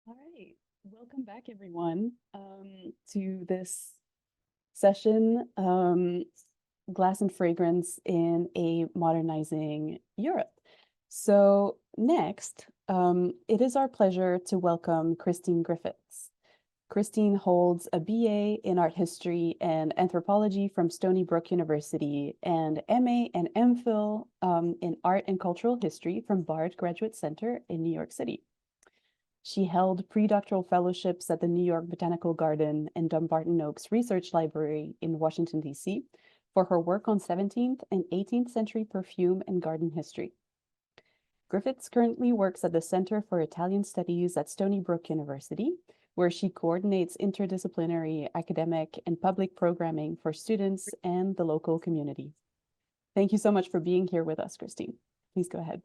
All right, welcome back everyone to this session, Glass and Fragrance in a Modernizing Europe. So next, it is our pleasure to welcome Christine Griffiths. Christine holds a BA in Art History and Anthropology from Stony Brook University and MA and MPhil in Art and Cultural History from Bard Graduate Center in New York City. She held pre-doctoral fellowships at the New York Botanical Garden and Dumbarton Oaks Research Library in Washington, D.C. for her work on 17th and 18th century perfume and garden history. Griffiths currently works at the Center for Italian Studies at Stony Brook University, where she coordinates interdisciplinary academic and public programming for students and the local community. Thank you so much for being here with us, Christine. Please go ahead.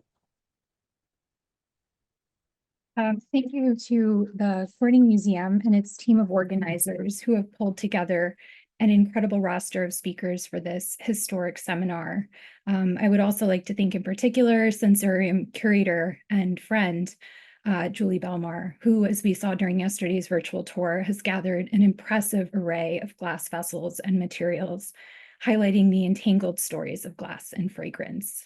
Thank you to the Corning Museum and its team of organizers who have pulled together an incredible roster of speakers for this historic seminar. I would also like to thank in particular Sensorium curator and friend, Julie Belmar, who, as we saw during yesterday's virtual tour, has gathered an impressive array of glass vessels and materials, highlighting the entangled stories of glass and fragrance.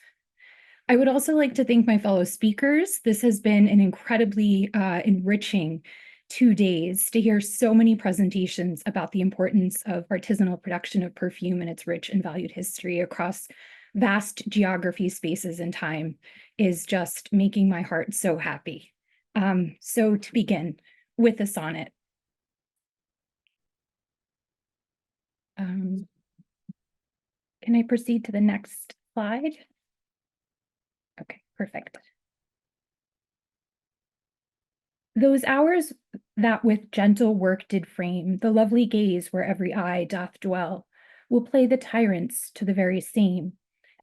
I would also like to thank my fellow speakers. This has been an incredibly enriching 2 days to hear so many presentations about the importance of artisanal production of perfume and its rich and valued history across vast geography, spaces, and time is just making my heart so happy. So to begin with a sonnet. Can I proceed to the next slide? Okay, perfect. Those hours that with gentle work did frame the lovely gaze where every eye doth dwell, will play the tyrants to the very same,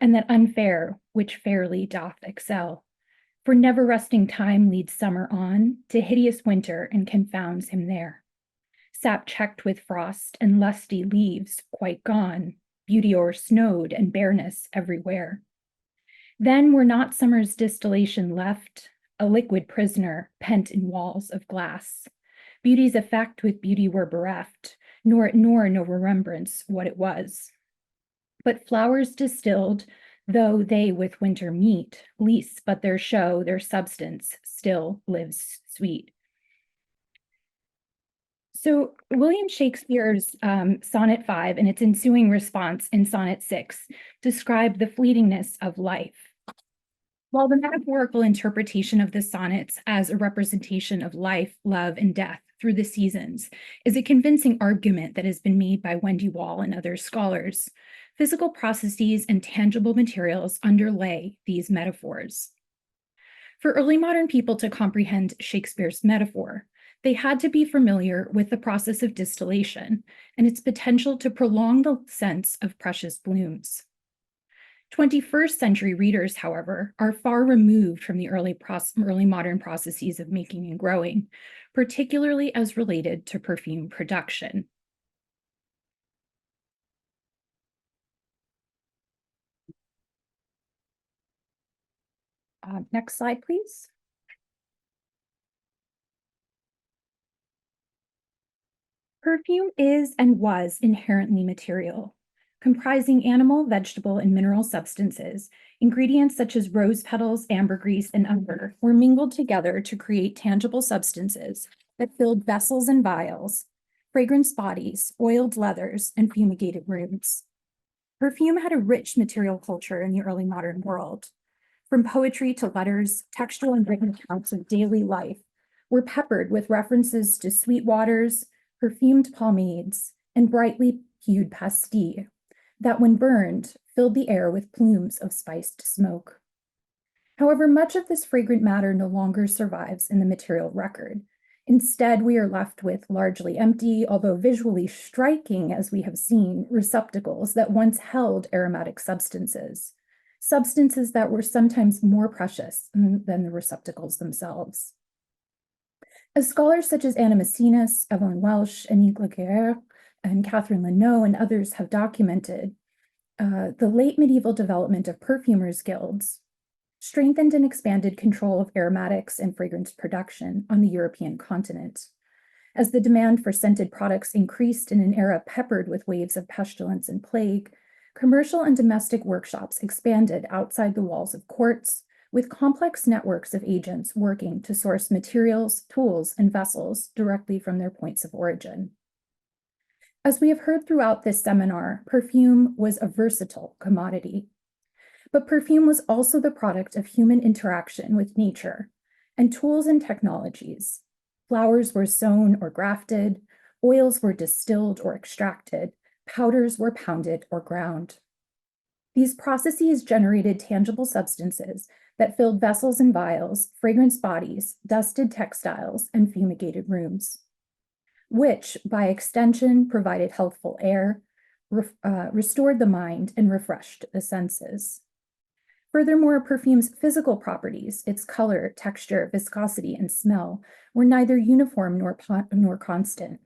and that unfair which fairly doth excel. For never resting time leads summer on to hideous winter and confounds him there. Sap checked with frost and lusty leaves quite gone, beauty o'ersnowed and bareness everywhere. Then were not summer's distillation left, a liquid prisoner pent in walls of glass. Beauty's effect with beauty were bereft, nor no remembrance what it was. But flowers distilled, though they with winter meet, least but their show, their substance still lives sweet. So William Shakespeare's Sonnet 5 and its ensuing response in Sonnet 6 describe the fleetingness of life. While the metaphorical interpretation of the sonnets as a representation of life, love, and death through the seasons is a convincing argument that has been made by Wendy Wall and other scholars, physical processes and tangible materials underlay these metaphors. For early modern people to comprehend Shakespeare's metaphor, they had to be familiar with the process of distillation and its potential to prolong the sense of precious blooms. 21st century readers, however, are far removed from the early modern processes of making and growing, particularly as related to perfume production. Next slide, please. Perfume is and was inherently material, comprising animal, vegetable, and mineral substances. Ingredients such as rose petals, ambergris, and umber were mingled together to create tangible substances that filled vessels and vials, fragrance bodies, oiled leathers, and fumigated rooms. Perfume had a rich material culture in the early modern world. From poetry to letters, textual and written accounts of daily life were peppered with references to sweet waters, perfumed pomades, and brightly hued pastilles that, when burned, filled the air with plumes of spiced smoke. However, much of this fragrant matter no longer survives in the material record. Instead, we are left with largely empty, although visually striking, as we have seen, receptacles that once held aromatic substances that were sometimes more precious than the receptacles themselves. As scholars such as Anna Maecenas, Evelyn Welsh, Annick Leguerre, and Catherine Lenoux and others have documented, the late medieval development of perfumers' guilds strengthened and expanded control of aromatics and fragrance production on the European continent. As the demand for scented products increased in an era peppered with waves of pestilence and plague, commercial and domestic workshops expanded outside the walls of courts, with complex networks of agents working to source materials, tools, and vessels directly from their points of origin. As we have heard throughout this seminar, perfume was a versatile commodity. But perfume was also the product of human interaction with nature and tools and technologies. Flowers were sown or grafted, oils were distilled or extracted, powders were pounded or ground. These processes generated tangible substances that filled vessels and vials, fragrance bodies, dusted textiles, and fumigated rooms, which, by extension, provided healthful air, restored the mind, and refreshed the senses. Furthermore, perfume's physical properties, its color, texture, viscosity, and smell, were neither uniform nor constant.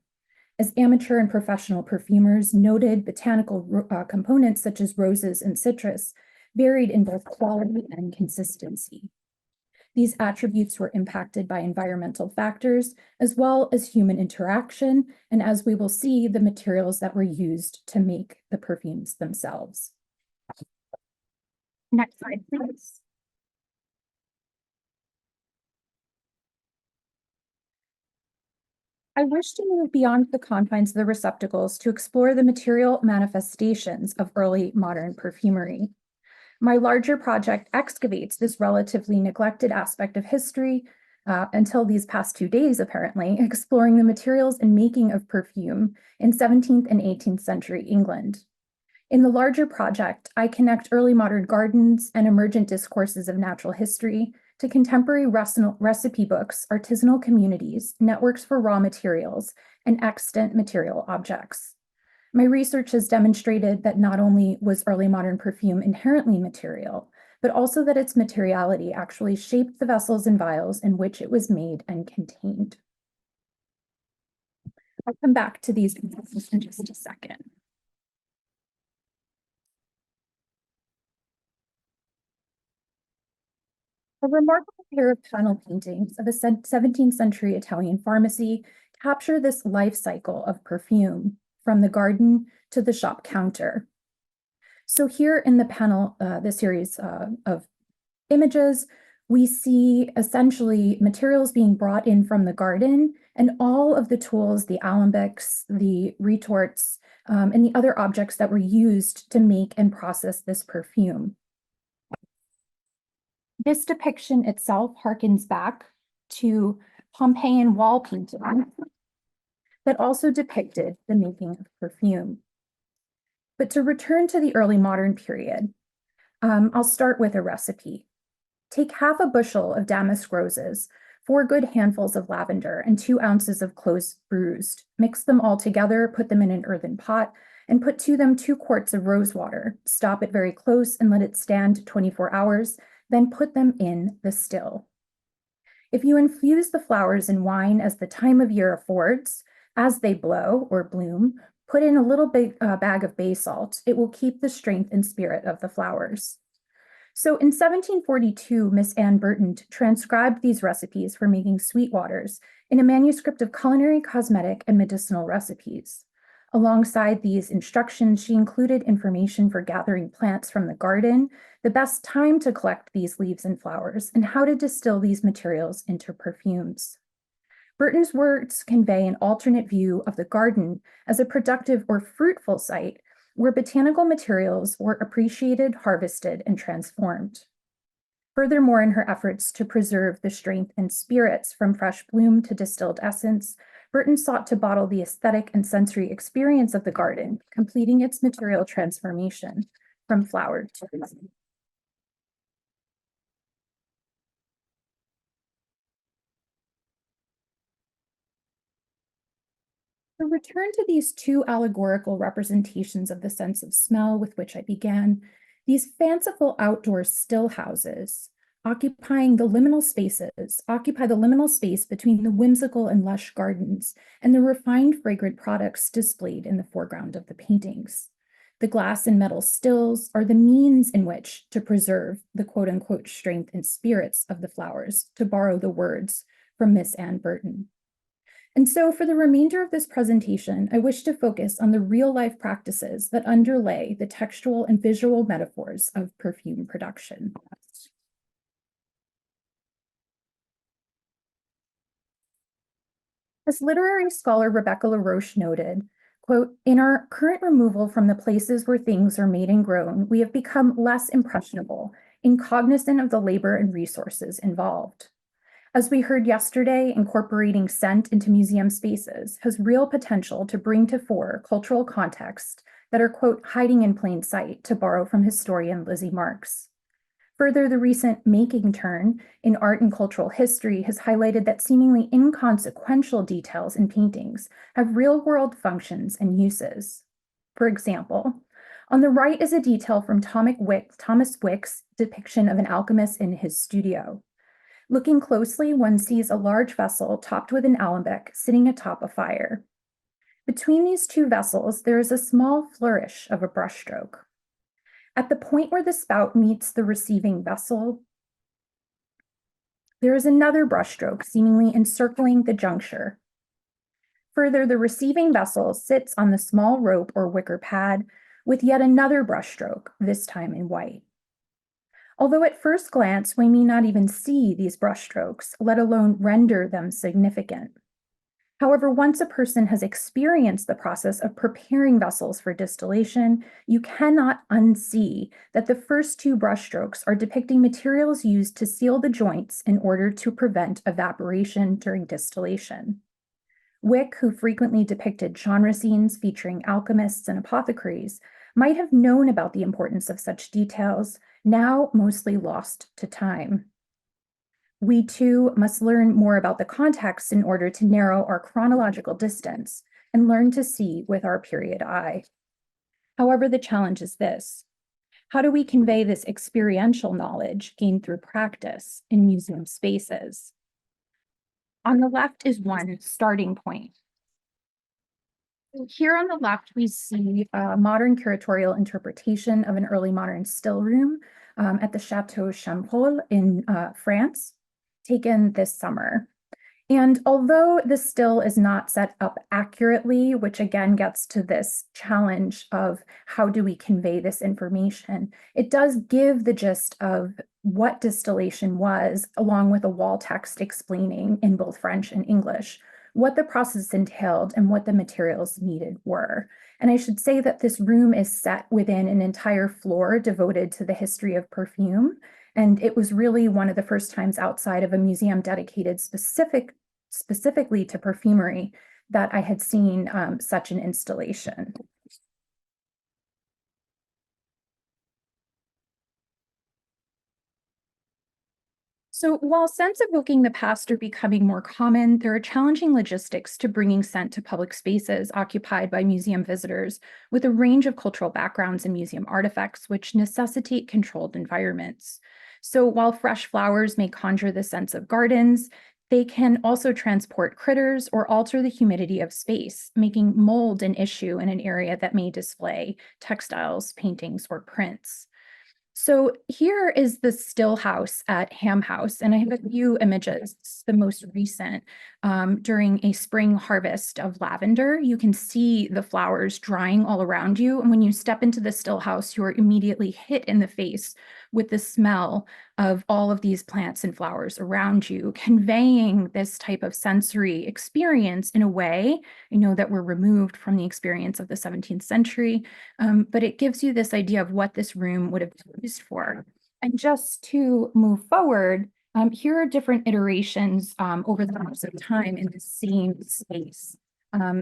As amateur and professional perfumers noted, botanical components such as roses and citrus varied in both quality and consistency. These attributes were impacted by environmental factors as well as human interaction, and as we will see, the materials that were used to make the perfumes themselves. Next slide, please. I wish to move beyond the confines of the receptacles to explore the material manifestations of early modern perfumery. My larger project excavates this relatively neglected aspect of history until these past 2 days, apparently, exploring the materials and making of perfume in 17th and 18th century England. In the larger project, I connect early modern gardens and emergent discourses of natural history to contemporary recipe books, artisanal communities, networks for raw materials, and extant material objects. My research has demonstrated that not only was early modern perfume inherently material, but also that its materiality actually shaped the vessels and vials in which it was made and contained. I'll come back to these examples in just a second. A remarkable pair of panel paintings of a 17th century Italian pharmacy capture this life cycle of perfume from the garden to the shop counter. So here in the panel, the series of images, we see essentially materials being brought in from the garden and all of the tools, the alembics, the retorts, and the other objects that were used to make and process this perfume. This depiction itself harkens back to Pompeian wall painting that also depicted the making of perfume. But to return to the early modern period, I'll start with a recipe. Take half a bushel of damask roses, 4 good handfuls of lavender, and 2 ounces of cloves bruised. Mix them all together, put them in an earthen pot, and put to them 2 quarts of rose water. Stop it very close and let it stand 24 hours, then put them in the still. If you infuse the flowers in wine as the time of year affords, as they blow or bloom, put in a little bag of bay salt. It will keep the strength and spirit of the flowers. So in 1742, Miss Anne Burton transcribed these recipes for making sweet waters in a manuscript of culinary, cosmetic, and medicinal recipes. Alongside these instructions, she included information for gathering plants from the garden, the best time to collect these leaves and flowers, and how to distill these materials into perfumes. Burton's words convey an alternate view of the garden as a productive or fruitful site where botanical materials were appreciated, harvested, and transformed. Furthermore, in her efforts to preserve the strength and spirits from fresh bloom to distilled essence, Burton sought to bottle the aesthetic and sensory experience of the garden, completing its material transformation from flower to resin. To return to these 2 allegorical representations of the sense of smell with which I began, these fanciful outdoor still houses occupy the liminal space between the whimsical and lush gardens and the refined fragrant products displayed in the foreground of the paintings. The glass and metal stills are the means in which to preserve the quote unquote strength and spirits of the flowers, to borrow the words from Miss Anne Burton. And so for the remainder of this presentation, I wish to focus on the real life practices that underlay the textual and visual metaphors of perfume production. As literary scholar Rebecca LaRoche noted, quote, "In our current removal from the places where things are made and grown, we have become less impressionable, incognizant of the labor and resources involved." As we heard yesterday, incorporating scent into museum spaces has real potential to bring to fore cultural contexts that are, quote, "hiding in plain sight," to borrow from historian Lizzie Marks. Further, the recent making turn in art and cultural history has highlighted that seemingly inconsequential details in paintings have real-world functions and uses. For example, on the right is a detail from Thomas Wick's depiction of an alchemist in his studio. Looking closely, one sees a large vessel topped with an alembic sitting atop a fire. Between these two vessels, there is a small flourish of a brushstroke. At the point where the spout meets the receiving vessel, there is another brushstroke seemingly encircling the juncture. Further, the receiving vessel sits on the small rope or wicker pad with yet another brushstroke, this time in white. Although at first glance, we may not even see these brushstrokes, let alone render them significant. However, once a person has experienced the process of preparing vessels for distillation, you cannot unsee that the first two brushstrokes are depicting materials used to seal the joints in order to prevent evaporation during distillation. Wick, who frequently depicted genre scenes featuring alchemists and apothecaries, might have known about the importance of such details, now mostly lost to time. We too must learn more about the context in order to narrow our chronological distance and learn to see with our period eye. However, the challenge is this: how do we convey this experiential knowledge gained through practice in museum spaces? On the left is one starting point. Here on the left, we see a modern curatorial interpretation of an early modern still room at the Chateau Chambrol in France, taken this summer. And although the still is not set up accurately, which again gets to this challenge of how do we convey this information, it does give the gist of what distillation was, along with a wall text explaining in both French and English what the process entailed and what the materials needed were. And I should say that this room is set within an entire floor devoted to the history of perfume. And it was really one of the first times outside of a museum dedicated specifically to perfumery that I had seen such an installation. So while scents evoking the past are becoming more common, there are challenging logistics to bringing scent to public spaces occupied by museum visitors with a range of cultural backgrounds and museum artifacts, which necessitate controlled environments. So while fresh flowers may conjure the sense of gardens, they can also transport critters or alter the humidity of space, making mold an issue in an area that may display textiles, paintings, or prints. So here is the still house at Ham House, and I have a few images. The most recent, during a spring harvest of lavender, you can see the flowers drying all around you. And when you step into the still house, you are immediately hit in the face with the smell of all of these plants and flowers around you, conveying this type of sensory experience in a way, I know that we're removed from the experience of the 17th century, but it gives you this idea of what this room would have been used for. And just to move forward, here are different iterations over the course of time in the same space.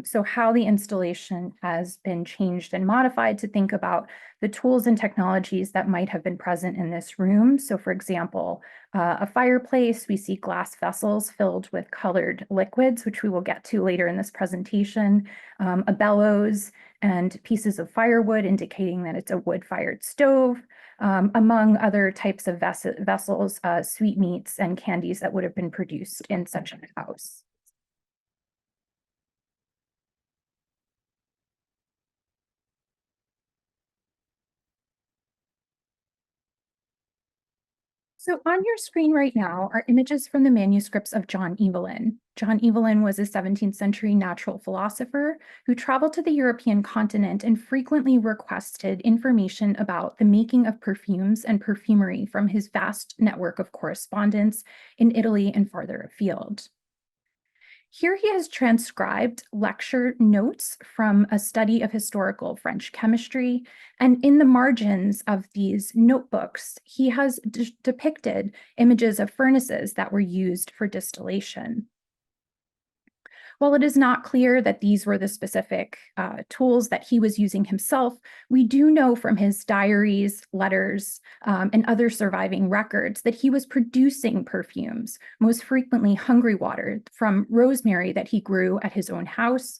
So how the installation has been changed and modified to think about the tools and technologies that might have been present in this room. So for example, a fireplace, we see glass vessels filled with colored liquids, which we will get to later in this presentation, a bellows, and pieces of firewood indicating that it's a wood-fired stove, among other types of vessels, sweetmeats and candies that would have been produced in such a house. So on your screen right now are images from the manuscripts of John Evelyn. John Evelyn was a 17th century natural philosopher who traveled to the European continent and frequently requested information about the making of perfumes and perfumery from his vast network of correspondence in Italy and farther afield. Here he has transcribed lecture notes from a study of historical French chemistry, and in the margins of these notebooks, he has depicted images of furnaces that were used for distillation. While it is not clear that these were the specific tools that he was using himself, we do know from his diaries, letters, and other surviving records that he was producing perfumes, most frequently hungry water from rosemary that he grew at his own house,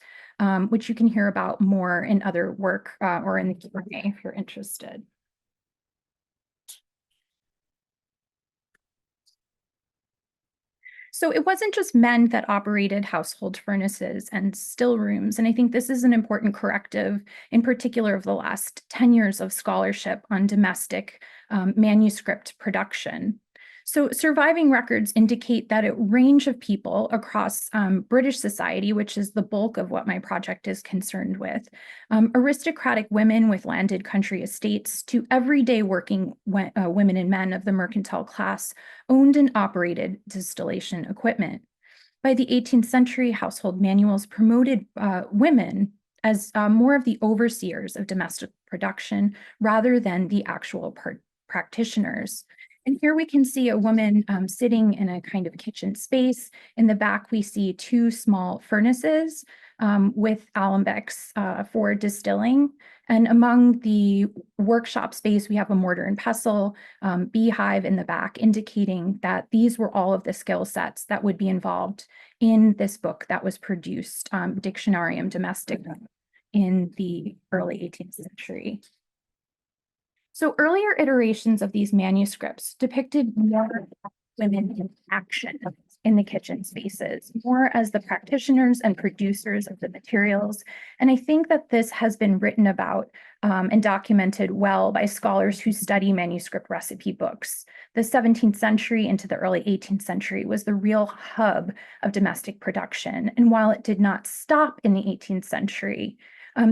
which you can hear about more in other work or in the Q&A if you're interested. So it wasn't just men that operated household furnaces and still rooms. And I think this is an important corrective, in particular of the last 10 years of scholarship on domestic manuscript production. So surviving records indicate that a range of people across British society, which is the bulk of what my project is concerned with, aristocratic women with landed country estates to everyday working women and men of the mercantile class, owned and operated distillation equipment. By the 18th century, household manuals promoted women as more of the overseers of domestic production rather than the actual practitioners. And here we can see a woman sitting in a kind of kitchen space. In the back, we see two small furnaces with alembics for distilling. And among the workshop space, we have a mortar and pestle beehive in the back, indicating that these were all of the skill sets that would be involved in this book that was produced, Dictionarium Domesticum, in the early 18th century. So earlier iterations of these manuscripts depicted more women in action in the kitchen spaces, more as the practitioners and producers of the materials. And I think that this has been written about and documented well by scholars who study manuscript recipe books. The 17th century into the early 18th century was the real hub of domestic production. And while it did not stop in the 18th century,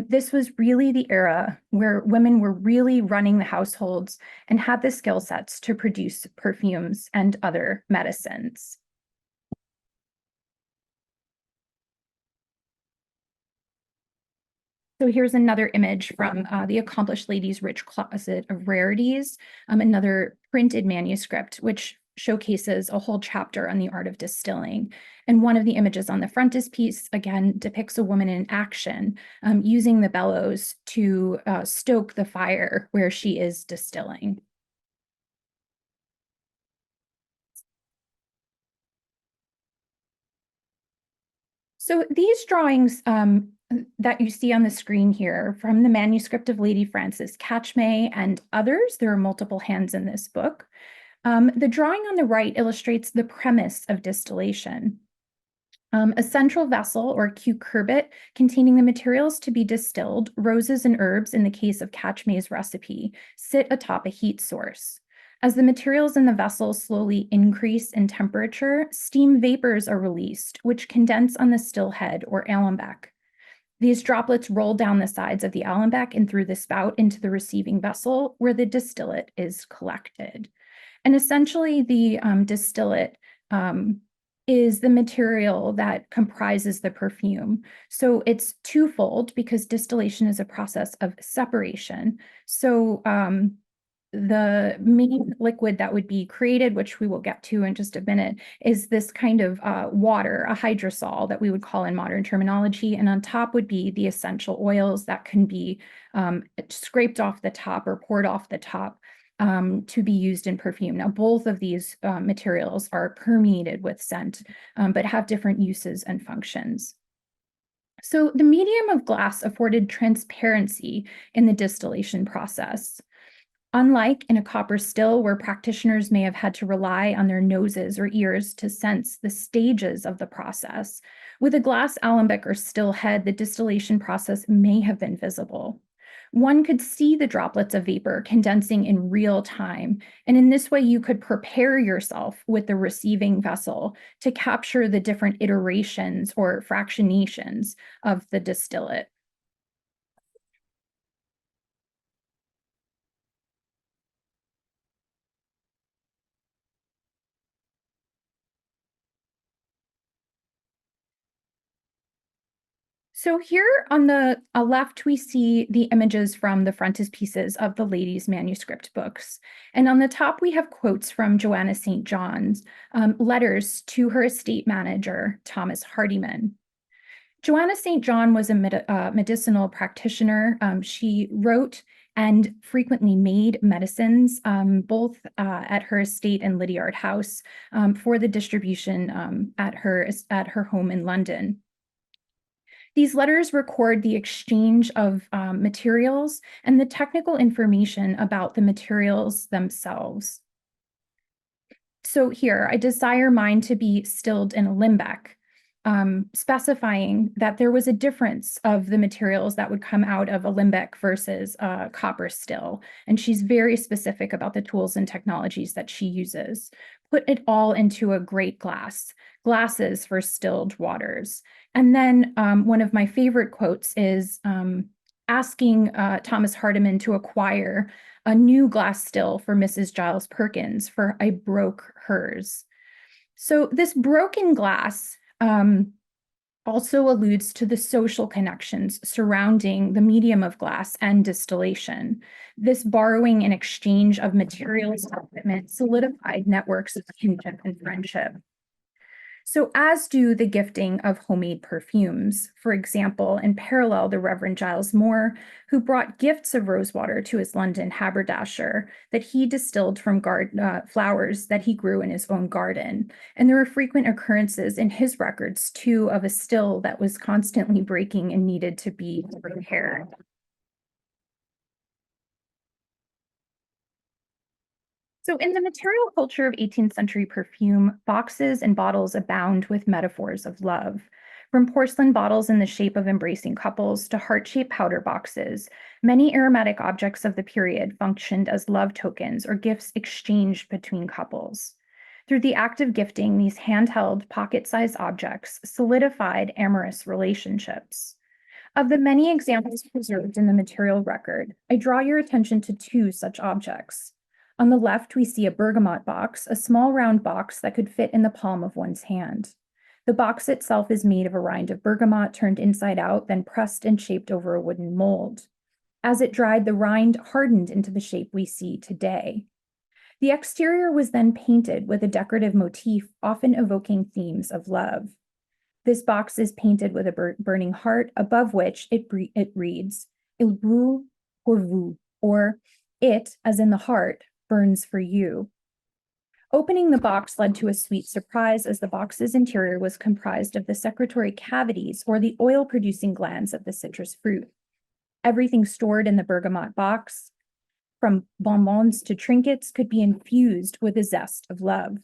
this was really the era where women were really running the households and had the skill sets to produce perfumes and other medicines. So here's another image from the Accomplished Lady's Rich Closet of Rarities, another printed manuscript, which showcases a whole chapter on the art of distilling. And one of the images on the frontispiece, again, depicts a woman in action using the bellows to stoke the fire where she is distilling. So these drawings that you see on the screen here from the manuscript of Lady Frances Catchmay and others, there are multiple hands in this book. The drawing on the right illustrates the premise of distillation. A central vessel or cucurbit containing the materials to be distilled, roses and herbs in the case of Catchmay's recipe, sit atop a heat source. As the materials in the vessel slowly increase in temperature, steam vapors are released, which condense on the still head or alembic. These droplets roll down the sides of the alembic and through the spout into the receiving vessel where the distillate is collected. And essentially the distillate is the material that comprises the perfume. So it's twofold because distillation is a process of separation. So the main liquid that would be created, which we will get to in just a minute, is this kind of water, a hydrosol that we would call in modern terminology. And on top would be the essential oils that can be scraped off the top or poured off the top to be used in perfume. Now, both of these materials are permeated with scent, but have different uses and functions. So the medium of glass afforded transparency in the distillation process. Unlike in a copper still, where practitioners may have had to rely on their noses or ears to sense the stages of the process, with a glass alembic or still head, the distillation process may have been visible. One could see the droplets of vapor condensing in real time. And in this way, you could prepare yourself with the receiving vessel to capture the different iterations or fractionations of the distillate. So here on the left, we see the images from the frontispieces of the ladies' manuscript books. And on the top, we have quotes from Joanna St. John's, letters to her estate manager, Thomas Hardyman. Joanna St. John was a medicinal practitioner. She wrote and frequently made medicines, both at her estate and Lydiard House, for the distribution at her home in London. These letters record the exchange of materials and the technical information about the materials themselves. So here, I desire mine to be stilled in alembic, specifying that there was a difference of the materials that would come out of alembic versus copper still. And she's very specific about the tools and technologies that she uses. Put it all into a great glass, glasses for stilled waters. And then one of my favorite quotes is asking Thomas Hardiman to acquire a new glass still for Mrs. Giles Perkins, for I broke hers. So this broken glass also alludes to the social connections surrounding the medium of glass and distillation. This borrowing and exchange of materials and equipment solidified networks of kinship and friendship. So as do the gifting of homemade perfumes. For example, in parallel, the Reverend Giles Moore, who brought gifts of rosewater to his London haberdasher that he distilled from flowers that he grew in his own garden. And there are frequent occurrences in his records, too, of a still that was constantly breaking and needed to be repaired. So in the material culture of 18th century perfume, boxes and bottles abound with metaphors of love. From porcelain bottles in the shape of embracing couples to heart-shaped powder boxes, many aromatic objects of the period functioned as love tokens or gifts exchanged between couples. Through the act of gifting, these handheld, pocket-sized objects solidified amorous relationships. Of the many examples preserved in the material record, I draw your attention to two such objects. On the left, we see a bergamot box, a small round box that could fit in the palm of one's hand. The box itself is made of a rind of bergamot turned inside out, then pressed and shaped over a wooden mold. As it dried, the rind hardened into the shape we see today. The exterior was then painted with a decorative motif, often evoking themes of love. This box is painted with a burning heart, above which it reads, Il brûle pour vous, or it, as in the heart, burns for you. Opening the box led to a sweet surprise, as the box's interior was comprised of the secretory cavities, or the oil-producing glands of the citrus fruit. Everything stored in the bergamot box, from bonbons to trinkets, could be infused with the zest of love.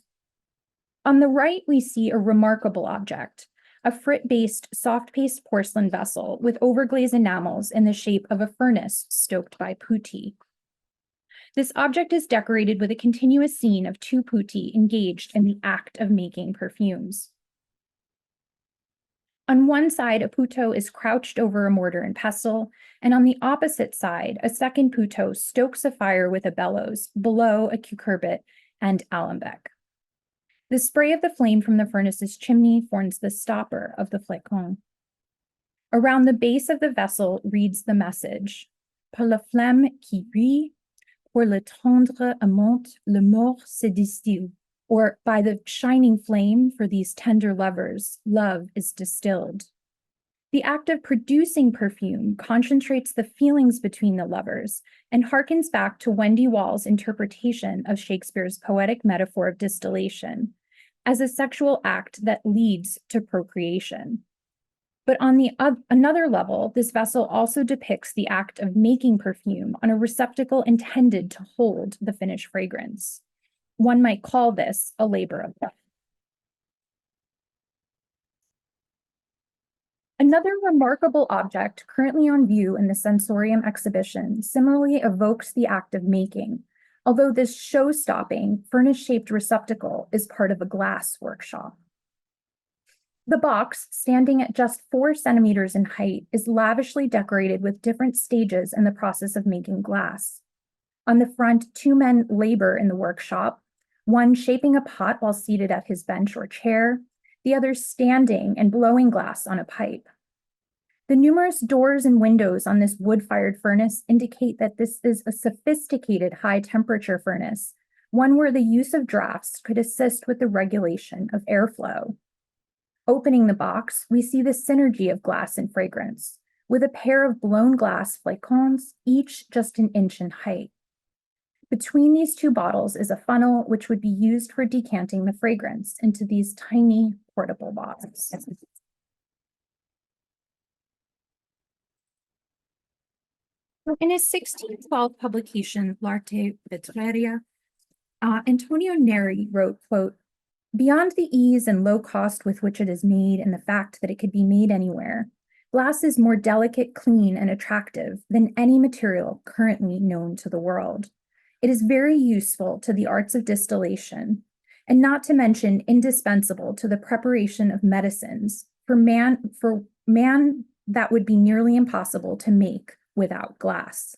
On the right, we see a remarkable object, a frit-based soft-paste porcelain vessel with overglazed enamels in the shape of a furnace stoked by putti. This object is decorated with a continuous scene of two putti engaged in the act of making perfumes. On one side, a puto is crouched over a mortar and pestle, and on the opposite side, a second puto stokes a fire with a bellows, below a cucurbit and alembic. The spray of the flame from the furnace's chimney forms the stopper of the flacon. Around the base of the vessel reads the message, Par la flamme qui brille, pour le tendre amant, le mort se distille, or by the shining flame for these tender lovers, love is distilled. The act of producing perfume concentrates the feelings between the lovers and harkens back to Wendy Wall's interpretation of Shakespeare's poetic metaphor of distillation as a sexual act that leads to procreation. But on another level, this vessel also depicts the act of making perfume on a receptacle intended to hold the finished fragrance. One might call this a labor of love. Another remarkable object currently on view in the Sensorium exhibition similarly evokes the act of making, although this show-stopping, furnace-shaped receptacle is part of a glass workshop. The box, standing at just 4 centimeters in height, is lavishly decorated with different stages in the process of making glass. On the front, 2 men labor in the workshop, one shaping a pot while seated at his bench or chair, the other standing and blowing glass on a pipe. The numerous doors and windows on this wood-fired furnace indicate that this is a sophisticated high-temperature furnace, one where the use of drafts could assist with the regulation of airflow. Opening the box, we see the synergy of glass and fragrance, with a pair of blown glass flacons, each just an inch in height. Between these 2 bottles is a funnel which would be used for decanting the fragrance into these tiny portable bottles. In his 1612 publication, L'arte vitreria, Antonio Neri wrote, quote, "Beyond the ease and low cost with which it is made and the fact that it could be made anywhere, glass is more delicate, clean, and attractive than any material currently known to the world. It is very useful to the arts of distillation, and not to mention indispensable to the preparation of medicines for man that would be nearly impossible to make without glass."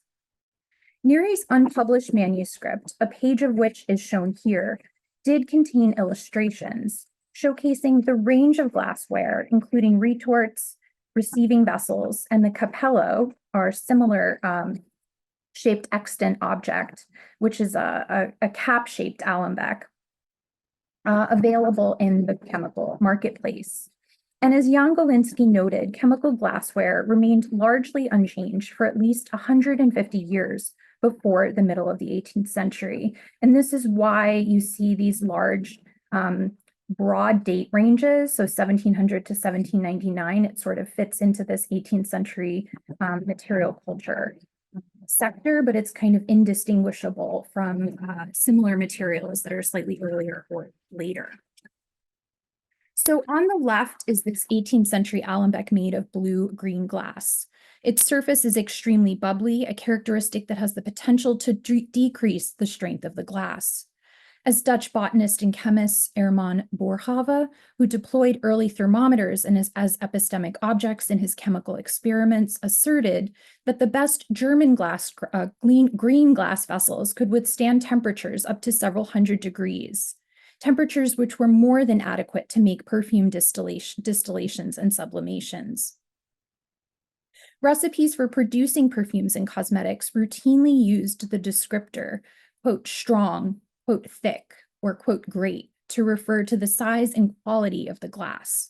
Neri's unpublished manuscript, a page of which is shown here, did contain illustrations showcasing the range of glassware, including retorts, receiving vessels, and the capello, or similar shaped extant object, which is a cap-shaped alembic, available in the chemical marketplace. And as Jan Golinsky noted, chemical glassware remained largely unchanged for at least 150 years before the middle of the 18th century. And this is why you see these large, broad date ranges. So 1700 to 1799, it sort of fits into this 18th century material culture sector, but it's kind of indistinguishable from similar materials that are slightly earlier or later. So on the left is this 18th century alembic made of blue-green glass. Its surface is extremely bubbly, a characteristic that has the potential to decrease the strength of the glass. As Dutch botanist and chemist Herman Boerhaave, who deployed early thermometers and as epistemic objects in his chemical experiments, asserted that the best German green glass vessels could withstand temperatures up to several hundred degrees, temperatures which were more than adequate to make perfume distillations and sublimations. Recipes for producing perfumes and cosmetics routinely used the descriptor, quote, strong, quote, thick, or quote, great, to refer to the size and quality of the glass.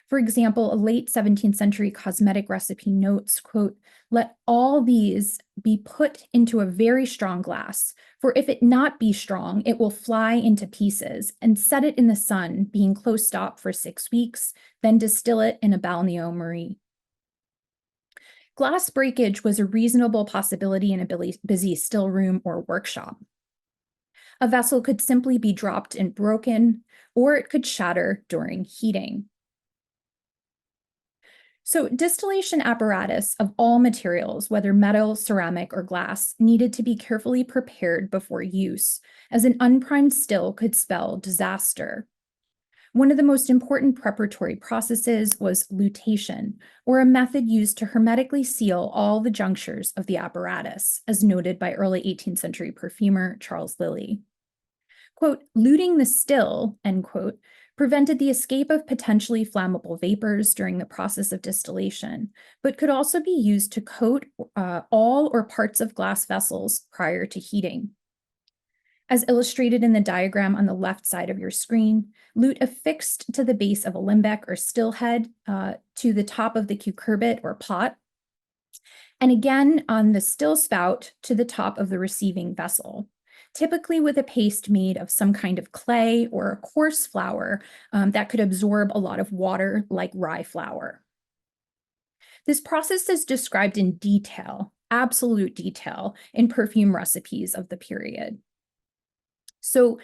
For example, a late 17th century cosmetic recipe notes, quote, "Let all these be put into a very strong glass, for if it not be strong, it will fly into pieces, and set it in the sun, being close stop for 6 weeks, then distill it in a balneo marie." Glass breakage was a reasonable possibility in a busy still room or workshop. A vessel could simply be dropped and broken, or it could shatter during heating. So distillation apparatus of all materials, whether metal, ceramic, or glass, needed to be carefully prepared before use, as an unprimed still could spell disaster. One of the most important preparatory processes was lutation, or a method used to hermetically seal all the junctures of the apparatus, as noted by early 18th century perfumer Charles Lilly. Quote, "Luting the still," end quote, prevented the escape of potentially flammable vapors during the process of distillation, but could also be used to coat all or parts of glass vessels prior to heating. As illustrated in the diagram on the left side of your screen, lute affixed to the base of a limbec or still head to the top of the cucurbit or pot, and again on the still spout to the top of the receiving vessel, typically with a paste made of some kind of clay or a coarse flour that could absorb a lot of water like rye flour. This process is described in detail, absolute detail, in perfume recipes of the period. So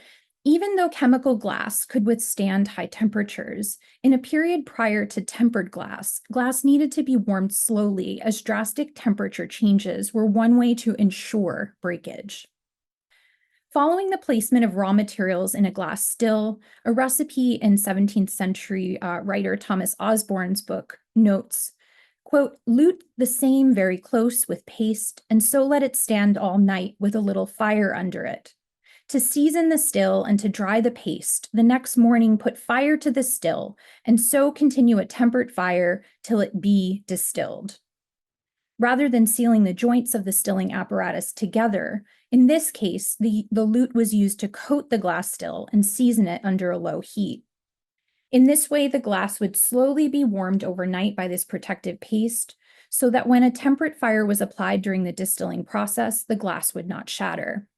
Even though chemical glass could withstand high temperatures, in a period prior to tempered glass, glass needed to be warmed slowly as drastic temperature changes were one way to ensure breakage. Following the placement of raw materials in a glass still, a recipe in 17th century writer Thomas Osborne's book notes, quote, "Lute the same very close with paste, and so let it stand all night with a little fire under it. To season the still and to dry the paste, the next morning put fire to the still, and so continue a tempered fire till it be distilled." Rather than sealing the joints of the stilling apparatus together, in this case, the lute was used to coat the glass still and season it under a low heat. In this way, the glass would slowly be warmed overnight by this protective paste, so that when a temperate fire was applied during the distilling process, the glass would not shatter.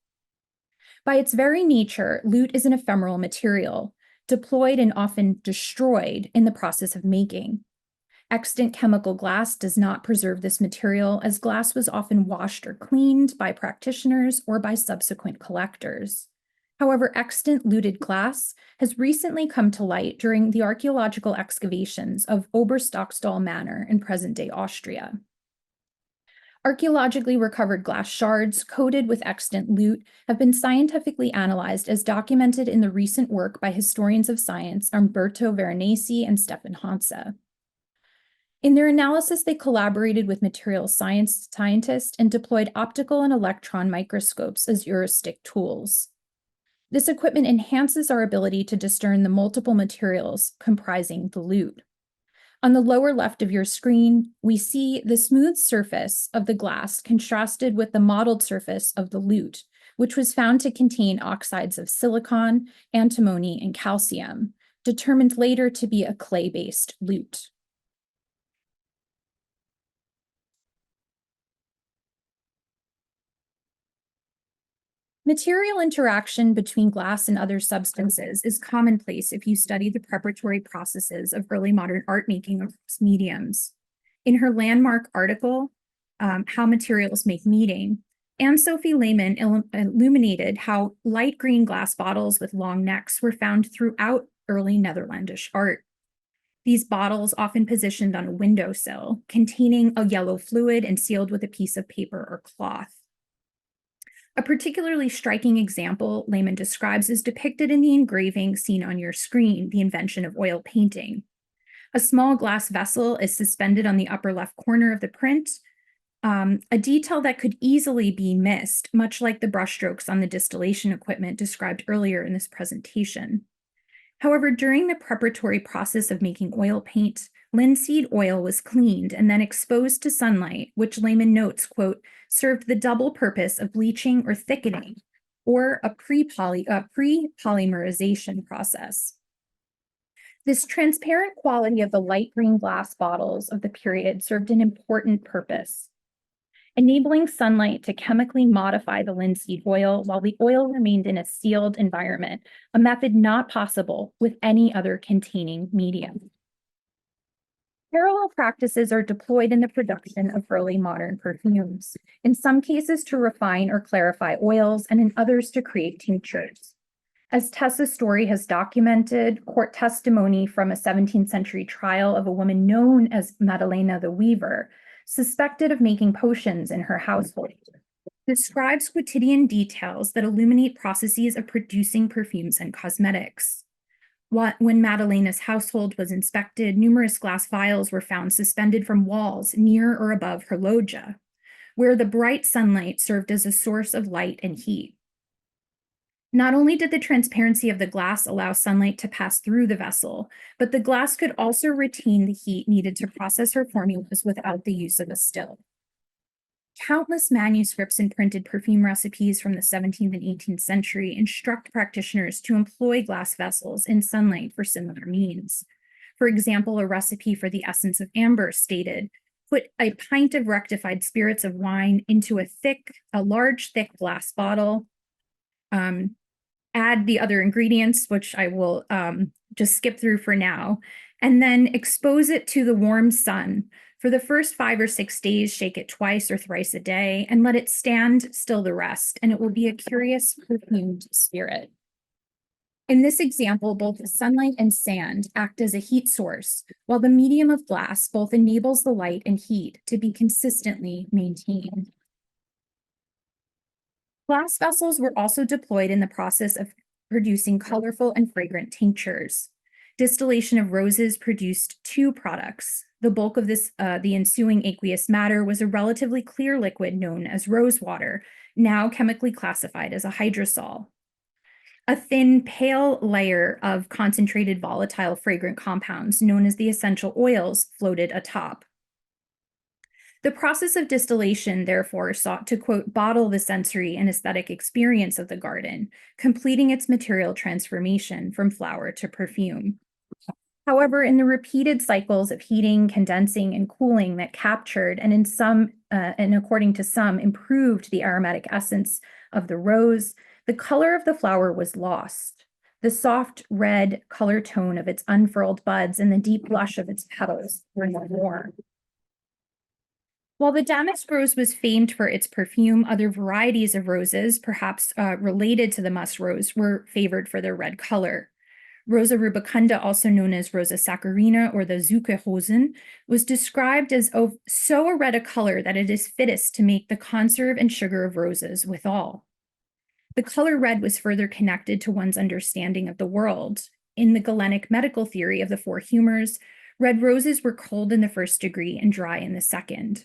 By its very nature, lute is an ephemeral material, deployed and often destroyed in the process of making. Extant chemical glass does not preserve this material, as glass was often washed or cleaned by practitioners or by subsequent collectors. However, extant luted glass has recently come to light during the archaeological excavations of Oberstockstall Manor in present-day Austria. Archaeologically recovered glass shards coated with extant lute have been scientifically analyzed as documented in the recent work by historians of science Umberto Veronesi and Stefan Hanse. In their analysis, they collaborated with materials scientists and deployed optical and electron microscopes as heuristic tools. This equipment enhances our ability to discern the multiple materials comprising the lute. On the lower left of your screen, we see the smooth surface of the glass contrasted with the mottled surface of the lute, which was found to contain oxides of silicon, antimony, and calcium, determined later to be a clay-based lute. Material interaction between glass and other substances is commonplace if you study the preparatory processes of early modern art making across mediums. In her landmark article, How Materials Make Meaning, Anne-Sophie Lehmann illuminated how light green glass bottles with long necks were found throughout early Netherlandish art. These bottles, often positioned on a windowsill, containing a yellow fluid and sealed with a piece of paper or cloth. A particularly striking example Lehmann describes is depicted in the engraving seen on your screen, The Invention of Oil Painting. A small glass vessel is suspended on the upper left corner of the print, a detail that could easily be missed, much like the brushstrokes on the distillation equipment described earlier in this presentation. However, during the preparatory process of making oil paint, linseed oil was cleaned and then exposed to sunlight, which Lehmann notes, quote, served the double purpose of bleaching or thickening, or a pre-polymerization process. This transparent quality of the light green glass bottles of the period served an important purpose, enabling sunlight to chemically modify the linseed oil while the oil remained in a sealed environment, a method not possible with any other containing medium. Parallel practices are deployed in the production of early modern perfumes, in some cases to refine or clarify oils, and in others to create tinctures. As Tessa Story has documented, court testimony from a 17th century trial of a woman known as Madalena the Weaver, suspected of making potions in her household, describes quotidian details that illuminate processes of producing perfumes and cosmetics. When Madalena's household was inspected, numerous glass vials were found suspended from walls near or above her loggia, where the bright sunlight served as a source of light and heat. Not only did the transparency of the glass allow sunlight to pass through the vessel, but the glass could also retain the heat needed to process her formulas without the use of a still. Countless manuscripts and printed perfume recipes from the 17th and 18th century instruct practitioners to employ glass vessels in sunlight for similar means. For example, a recipe for the essence of amber stated, put a pint of rectified spirits of wine into a large, thick glass bottle, add the other ingredients, which I will just skip through for now, and then expose it to the warm sun. For the first 5 or 6 days, shake it twice or thrice a day and let it stand still the rest, and it will be a curious perfumed spirit. In this example, both the sunlight and sand act as a heat source, while the medium of glass both enables the light and heat to be consistently maintained. Glass vessels were also deployed in the process of producing colorful and fragrant tinctures. Distillation of roses produced two products. The bulk of the ensuing aqueous matter was a relatively clear liquid known as rose water, now chemically classified as a hydrosol. A thin, pale layer of concentrated volatile fragrant compounds known as the essential oils floated atop. The process of distillation, therefore, sought to, quote, bottle the sensory and aesthetic experience of the garden, completing its material transformation from flower to perfume. However, in the repeated cycles of heating, condensing, and cooling that captured and according to some, improved the aromatic essence of the rose, the color of the flower was lost. The soft red color tone of its unfurled buds and the deep blush of its petals were no more. While the damask rose was famed for its perfume, other varieties of roses, perhaps related to the musk rose, were favored for their red color. Rosa rubicunda, also known as Rosa saccharina or the Zuckerrosen, was described as of so red a color that it is fittest to make the conserve and sugar of roses withal. The color red was further connected to one's understanding of the world. In the Galenic medical theory of the four humors, red roses were cold in the first degree and dry in the second.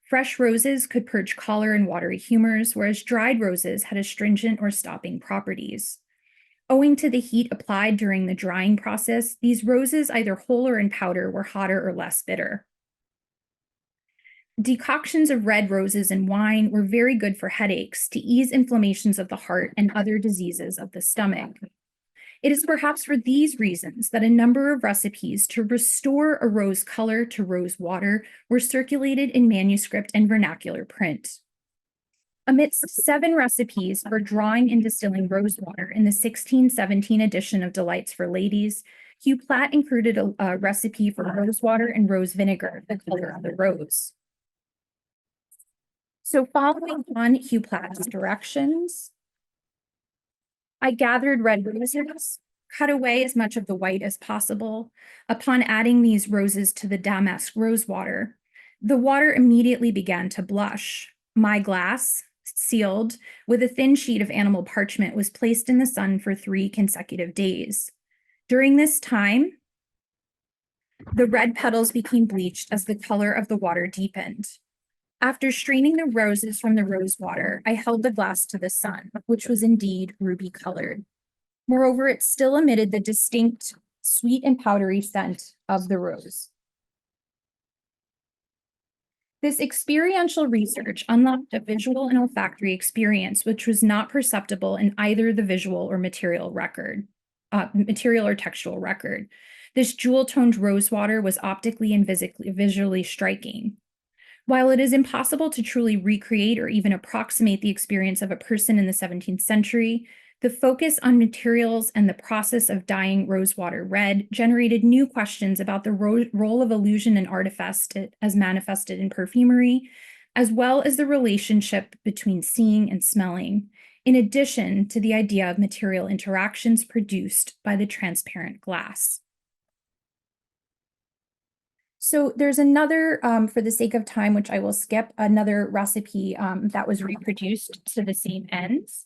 Fresh roses could purge choler and watery humors, whereas dried roses had astringent or stopping properties. Owing to the heat applied during the drying process, these roses, either whole or in powder, were hotter or less bitter. Decoctions of red roses in wine were very good for headaches, to ease inflammations of the heart and other diseases of the stomach. It is perhaps for these reasons that a number of recipes to restore a rose color to rose water were circulated in manuscript and vernacular print. Amidst 7 recipes for drawing and distilling rose water in the 1617 edition of Delights for Ladies, Hugh Platt included a recipe for rose water and rose vinegar, the color of the rose. So following on Hugh Platt's directions, I gathered red roses, cut away as much of the white as possible. Upon adding these roses to the damask rose water, the water immediately began to blush. My glass, sealed with a thin sheet of animal parchment, was placed in the sun for 3 consecutive days. During this time, the red petals became bleached as the color of the water deepened. After straining the roses from the rose water, I held the glass to the sun, which was indeed ruby colored. Moreover, it still emitted the distinct sweet and powdery scent of the rose. This experiential research unlocked a visual and olfactory experience which was not perceptible in either the visual or material or textual record. This jewel-toned rose water was optically and visually striking. While it is impossible to truly recreate or even approximate the experience of a person in the 17th century, the focus on materials and the process of dyeing rosewater red generated new questions about the role of illusion and artifice as manifested in perfumery, as well as the relationship between seeing and smelling, in addition to the idea of material interactions produced by the transparent glass. So there's another, for the sake of time, which I will skip, another recipe that was reproduced to the same ends.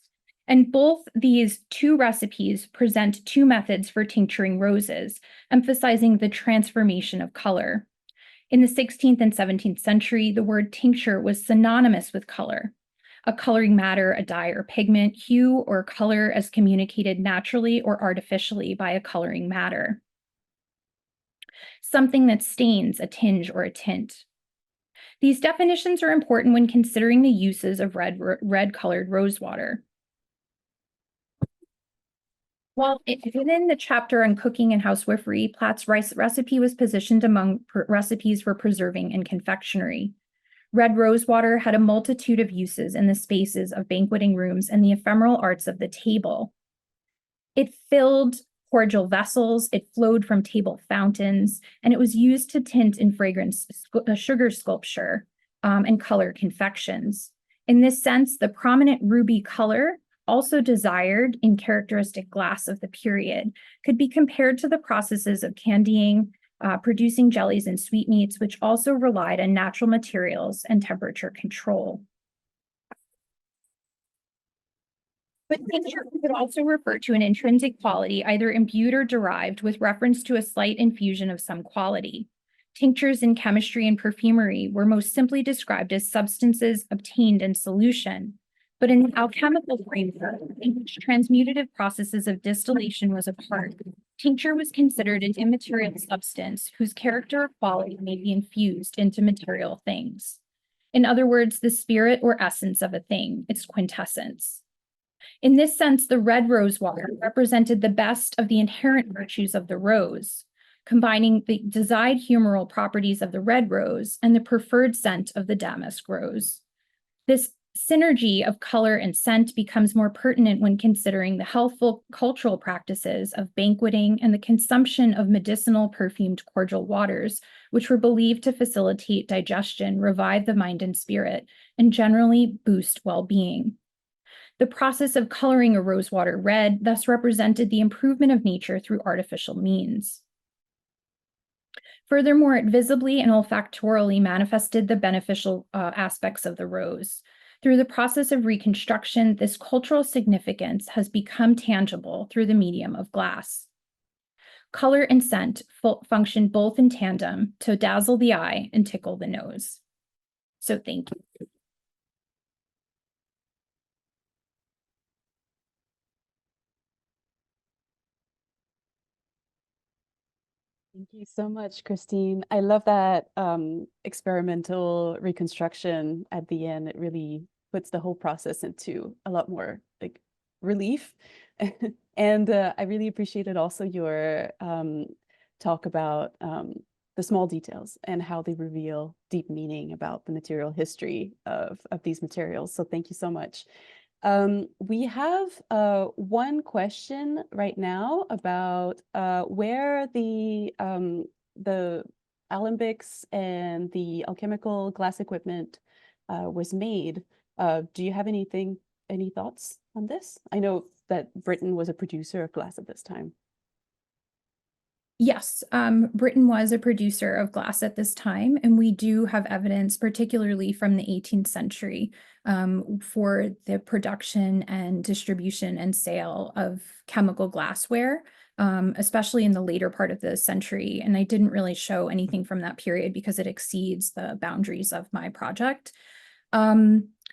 And both these 2 recipes present 2 methods for tincturing roses, emphasizing the transformation of color. In the 16th and 17th century, the word tincture was synonymous with color. A coloring matter, a dye or pigment, hue or color as communicated naturally or artificially by a coloring matter. Something that stains, a tinge or a tint. These definitions are important when considering the uses of red-colored rosewater. While within the chapter on cooking and housewifery, Platt's recipe was positioned among recipes for preserving and confectionery. Red rosewater had a multitude of uses in the spaces of banqueting rooms and the ephemeral arts of the table. It filled cordial vessels, it flowed from table fountains, and it was used to tint in fragrance sugar sculpture and color confections. In this sense, the prominent ruby color also desired in characteristic glass of the period, could be compared to the processes of candying, producing jellies and sweetmeats, which also relied on natural materials and temperature control. But tincture could also refer to an intrinsic quality, either imbued or derived, with reference to a slight infusion of some quality. Tinctures in chemistry and perfumery were most simply described as substances obtained in solution. But in the alchemical framework, in which transmutative processes of distillation was a part, tincture was considered an immaterial substance whose character or quality may be infused into material things. In other words, the spirit or essence of a thing, its quintessence. In this sense, the red rose water represented the best of the inherent virtues of the rose, combining the desired humoral properties of the red rose and the preferred scent of the damask rose. This synergy of color and scent becomes more pertinent when considering the healthful cultural practices of banqueting and the consumption of medicinal perfumed cordial waters, which were believed to facilitate digestion, revive the mind and spirit, and generally boost well-being. The process of coloring a rosewater red thus represented the improvement of nature through artificial means. Furthermore, it visibly and olfactorily manifested the beneficial aspects of the rose. Through the process of reconstruction, this cultural significance has become tangible through the medium of glass. Color and scent function both in tandem to dazzle the eye and tickle the nose. So thank you. Thank you so much, Christine. I love that experimental reconstruction at the end. It really puts the whole process into a lot more like relief. And I really appreciated also your talk about the small details and how they reveal deep meaning about the material history of these materials. So thank you so much. We have one question right now about where the alembics and the alchemical glass equipment was made. Do you have any thoughts on this? I know that Britain was a producer of glass at this time. Yes, Britain was a producer of glass at this time, and we do have evidence, particularly from the 18th century, for the production and distribution and sale of chemical glassware, especially in the later part of the century. And I didn't really show anything from that period because it exceeds the boundaries of my project.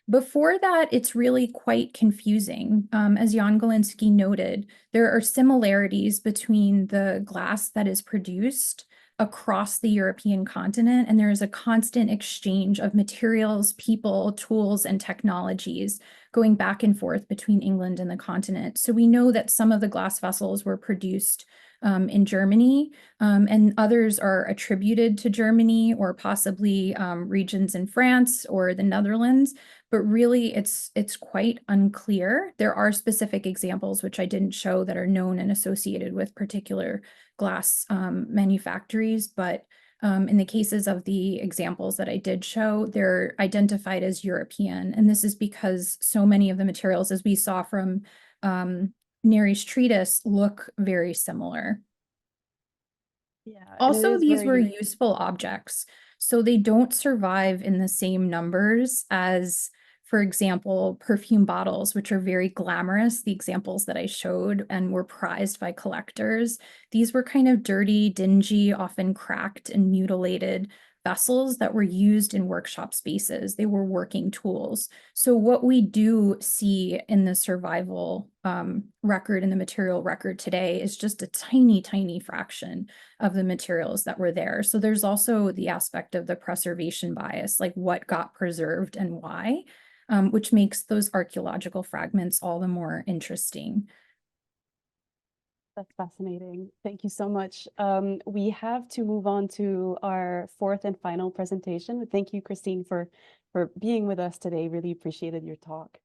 Before that, it's really quite confusing. As Jan Galinsky noted, there are similarities between the glass that is produced across the European continent, and there is a constant exchange of materials, people, tools, and technologies going back and forth between England and the continent. So we know that some of the glass vessels were produced in Germany, and others are attributed to Germany or possibly regions in France or the Netherlands. But really, it's quite unclear. There are specific examples, which I didn't show, that are known and associated with particular glass manufactories. But in the cases of the examples that I did show, they're identified as European. And this is because so many of the materials, as we saw from Neri's treatise, look very similar. Yeah. Also, these were useful objects, so they don't survive in the same numbers as, for example, perfume bottles, which are very glamorous, the examples that I showed, and were prized by collectors. These were kind of dirty, dingy, often cracked and mutilated vessels that were used in workshop spaces. They were working tools. So what we do see in the survival record, in the material record today, is just a tiny, tiny fraction of the materials that were there. So there's also the aspect of the preservation bias, like what got preserved and why, which makes those archaeological fragments all the more interesting. That's fascinating. Thank you so much. We have to move on to our fourth and final presentation. Thank you, Christine, for being with us today. Really appreciated your talk.